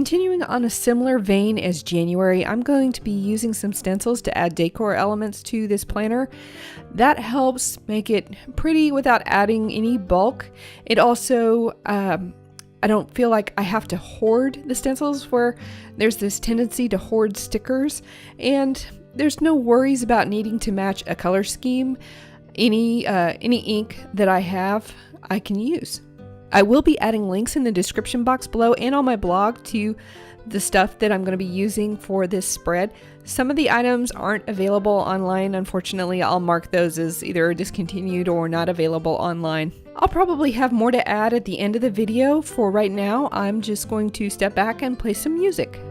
Continuing on a similar vein as January, I'm going to be using some stencils to add decor elements to this planner. That helps make it pretty without adding any bulk. It also, I don't feel like I have to hoard the stencils where there's this tendency to hoard stickers, and there's no worries about needing to match a color scheme. Any ink that I have, I can use. I will be adding links in the description box below and on my blog to the stuff that I'm going to be using for this spread. Some of the items aren't available online. Unfortunately, I'll mark those as either discontinued or not available online. I'll probably have more to add at the end of the video. For right now, I'm just going to step back and play some music.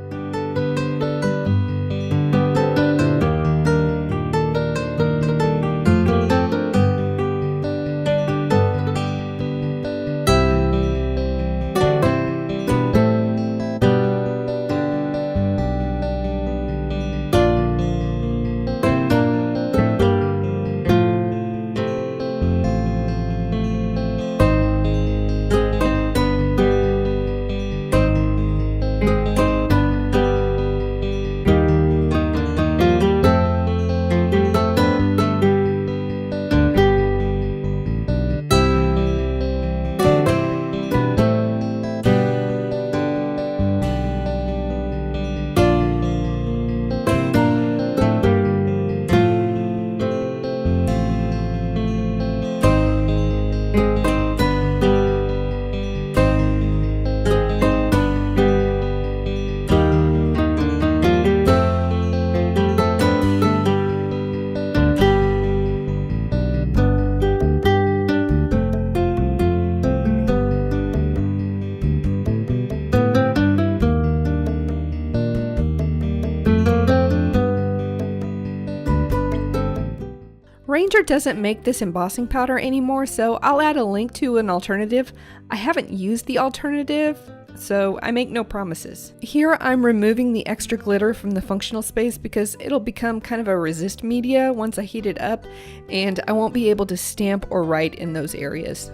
Ranger doesn't make this embossing powder anymore, so I'll add a link to an alternative. I haven't used the alternative, so I make no promises. Here I'm removing the extra glitter from the functional space because it'll become kind of a resist media once I heat it up, and I won't be able to stamp or write in those areas.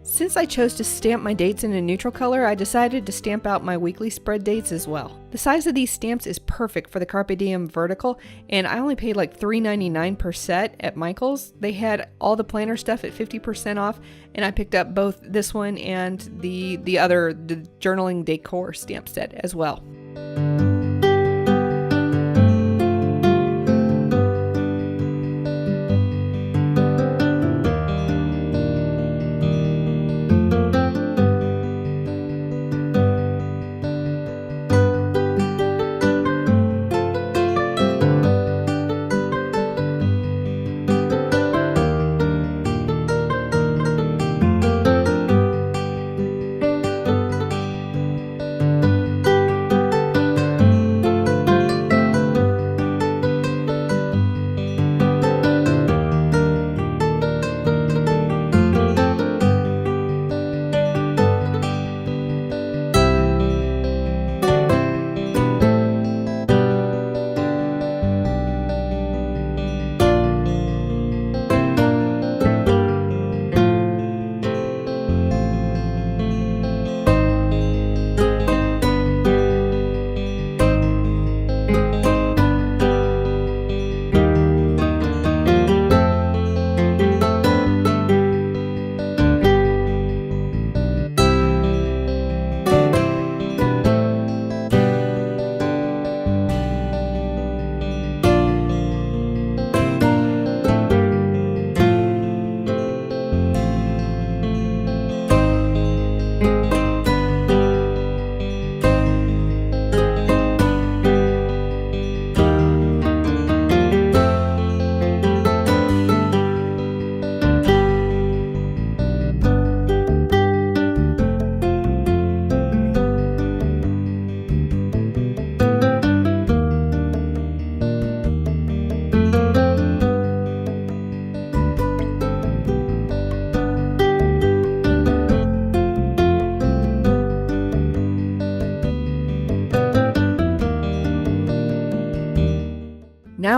Since I chose to stamp my dates in a neutral color, I decided to stamp out my weekly spread dates as well. The size of these stamps is perfect for the Carpe Diem vertical, and I only paid like $3.99 per set at Michael's. They had all the planner stuff at 50% off, and I picked up both this one and the journaling decor stamp set as well.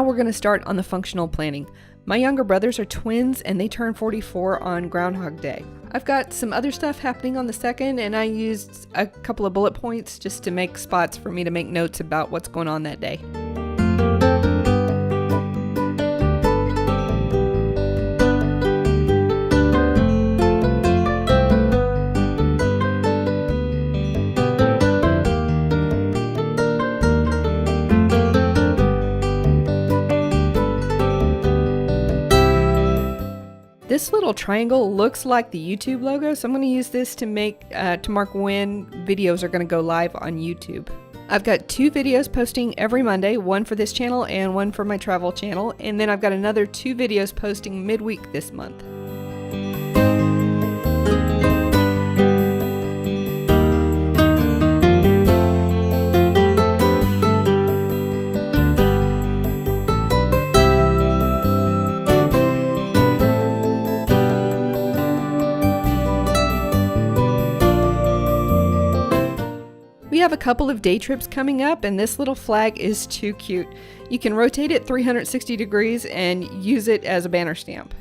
we're going to start on the functional planning. My younger brothers are twins and they turn 44 on Groundhog Day. I've got some other stuff happening on the 2nd, and I used a couple of bullet points just to make spots for me to make notes about what's going on that day. This little triangle looks like the YouTube logo, so I'm going to use this to mark when videos are going to go live on YouTube. I've got 2 videos posting every Monday, one for this channel and one for my travel channel, and then I've got another 2 videos posting midweek this month. We have a couple of day trips coming up, and this little flag is too cute. You can rotate it 360 degrees and use it as a banner stamp.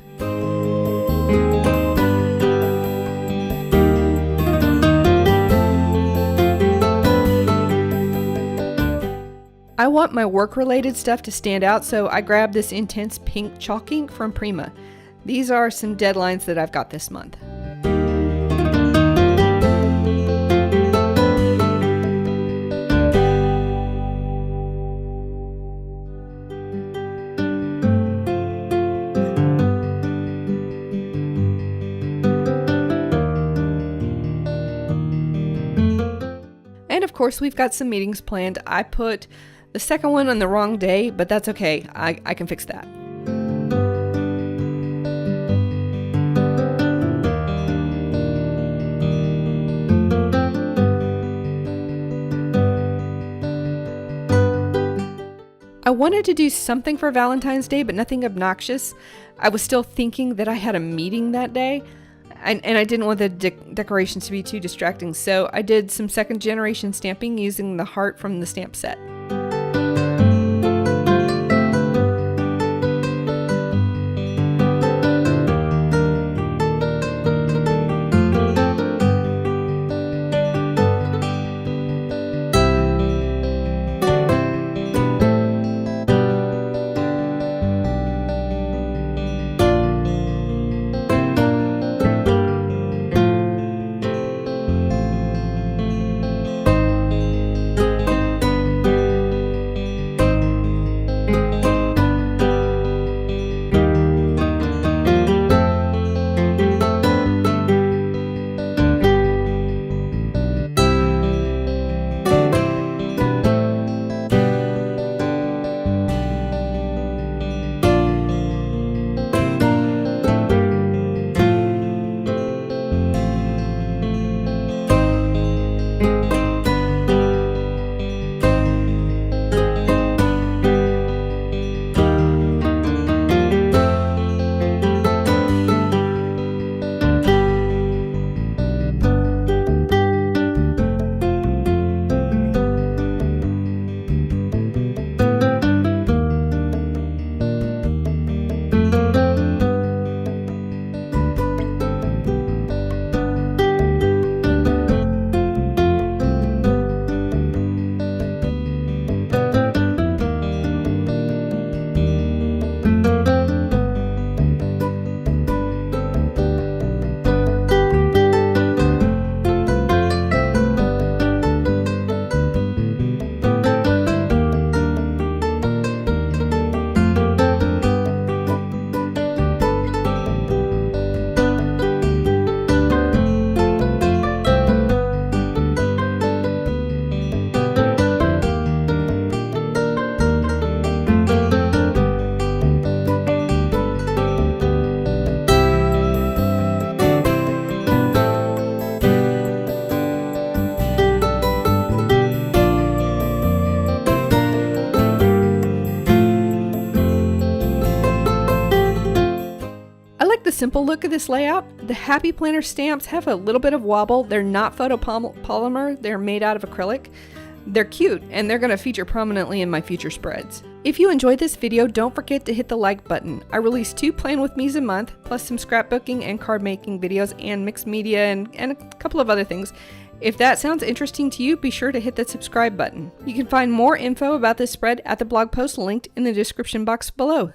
I want my work-related stuff to stand out, so I grabbed this intense pink chalk ink from Prima. These are some deadlines that I've got this month. And of course, we've got some meetings planned. I put the second one on the wrong day, but that's okay. I can fix that. I wanted to do something for Valentine's Day, but nothing obnoxious. I was still thinking that I had a meeting that day. And I didn't want the decorations to be too distracting, so I did some 2nd generation stamping using the heart from the stamp set. simple look of this layout. The Happy Planner stamps have a little bit of wobble. They're not photopolymer, they're made out of acrylic. They're cute, and they're going to feature prominently in my future spreads. If you enjoyed this video, don't forget to hit the like button. I release 2 Plan With Me's a month, plus some scrapbooking and card making videos and mixed media and a couple of other things. If that sounds interesting to you, be sure to hit the subscribe button. You can find more info about this spread at the blog post linked in the description box below.